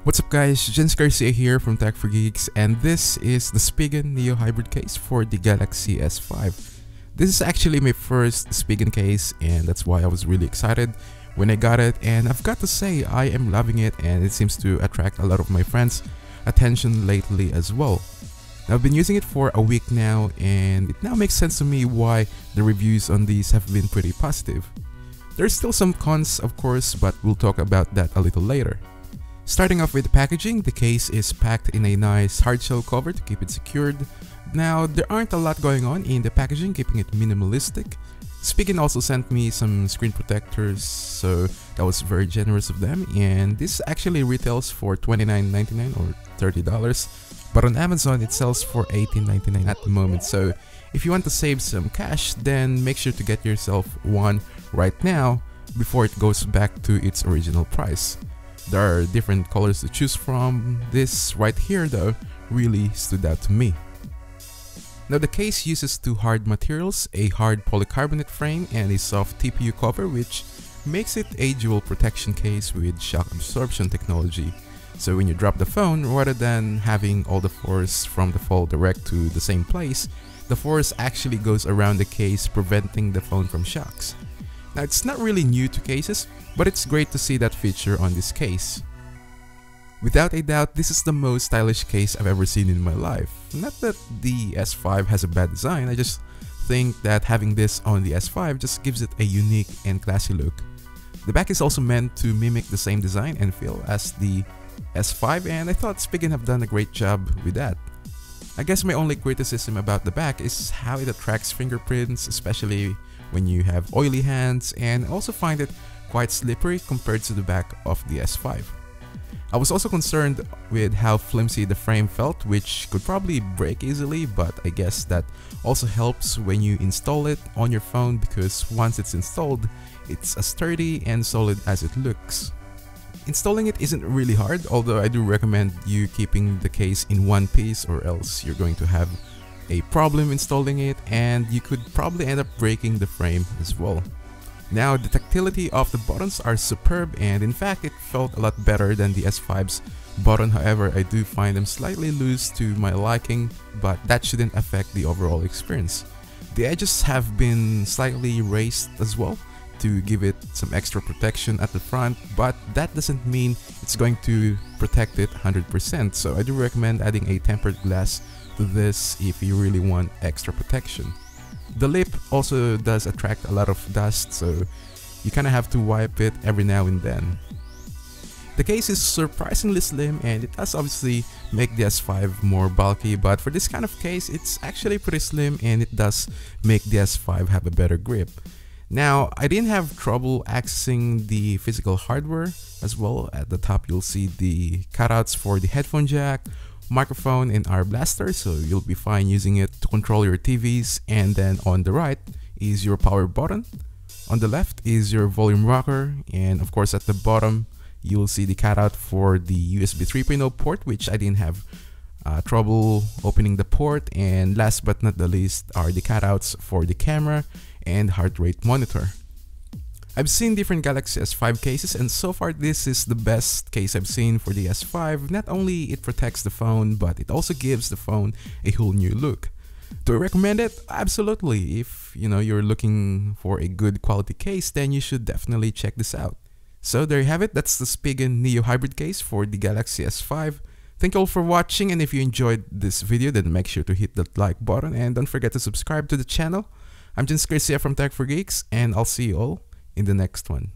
What's up guys, Garcia here from Tech for Geeks, and this is the SPIGEN Neo Hybrid case for the Galaxy S5. This is actually my first SPIGEN case, and that's why I was really excited when I got it, and I've got to say I am loving it, and it seems to attract a lot of my friends' attention lately as well. Now, I've been using it for a week now, and it now makes sense to me why the reviews on these have been pretty positive. There's still some cons of course, but we'll talk about that a little later. Starting off with the packaging, the case is packed in a nice hardshell cover to keep it secured. Now, there aren't a lot going on in the packaging, keeping it minimalistic. SPIGEN also sent me some screen protectors, so that was very generous of them, and this actually retails for $29.99 or $30, but on Amazon it sells for $18.99 at the moment. So if you want to save some cash, then make sure to get yourself one right now before it goes back to its original price. There are different colors to choose from. This right here though really stood out to me. Now, the case uses two hard materials, a hard polycarbonate frame and a soft TPU cover, which makes it a dual protection case with shock absorption technology. So when you drop the phone, rather than having all the force from the fall direct to the same place, the force actually goes around the case, preventing the phone from shocks. Now, it's not really new to cases, but it's great to see that feature on this case. Without a doubt, this is the most stylish case I've ever seen in my life. Not that the S5 has a bad design, I just think that having this on the S5 just gives it a unique and classy look. The back is also meant to mimic the same design and feel as the S5, and I thought SPIGEN have done a great job with that. I guess my only criticism about the back is how it attracts fingerprints, especially when you have oily hands, and I also find it quite slippery compared to the back of the S5. I was also concerned with how flimsy the frame felt, which could probably break easily, but I guess that also helps when you install it on your phone, because once it's installed, it's as sturdy and solid as it looks. Installing it isn't really hard, although I do recommend you keeping the case in one piece, or else you're going to have a problem installing it, and you could probably end up breaking the frame as well. Now, the tactility of the buttons are superb, and in fact it felt a lot better than the S5's button. However, I do find them slightly loose to my liking, but that shouldn't affect the overall experience. The edges have been slightly raised as well to give it some extra protection at the front, but that doesn't mean it's going to protect it 100%, so I do recommend adding a tempered glass to this if you really want extra protection. The lip also does attract a lot of dust, so you kind of have to wipe it every now and then. The case is surprisingly slim, and it does obviously make the S5 more bulky, but for this kind of case it's actually pretty slim, and it does make the S5 have a better grip. Now, I didn't have trouble accessing the physical hardware as well. At the top you'll see the cutouts for the headphone jack, microphone, and our blaster, so you'll be fine using it to control your TVs. And then on the right is your power button, on the left is your volume rocker, and of course at the bottom you'll see the cutout for the USB 3.0 port, which I didn't have trouble opening the port. And last but not the least are the cutouts for the camera and heart rate monitor. I've seen different Galaxy S5 cases, and so far this is the best case I've seen for the S5. Not only it protects the phone, but it also gives the phone a whole new look. Do I recommend it? Absolutely. If you're looking for a good quality case, then you should definitely check this out. So there you have it. That's the SPIGEN Neo Hybrid case for the Galaxy S5. Thank you all for watching, and if you enjoyed this video, then make sure to hit that like button and don't forget to subscribe to the channel. I'm Garcia from Tech for Geeks, and I'll see you all in the next one.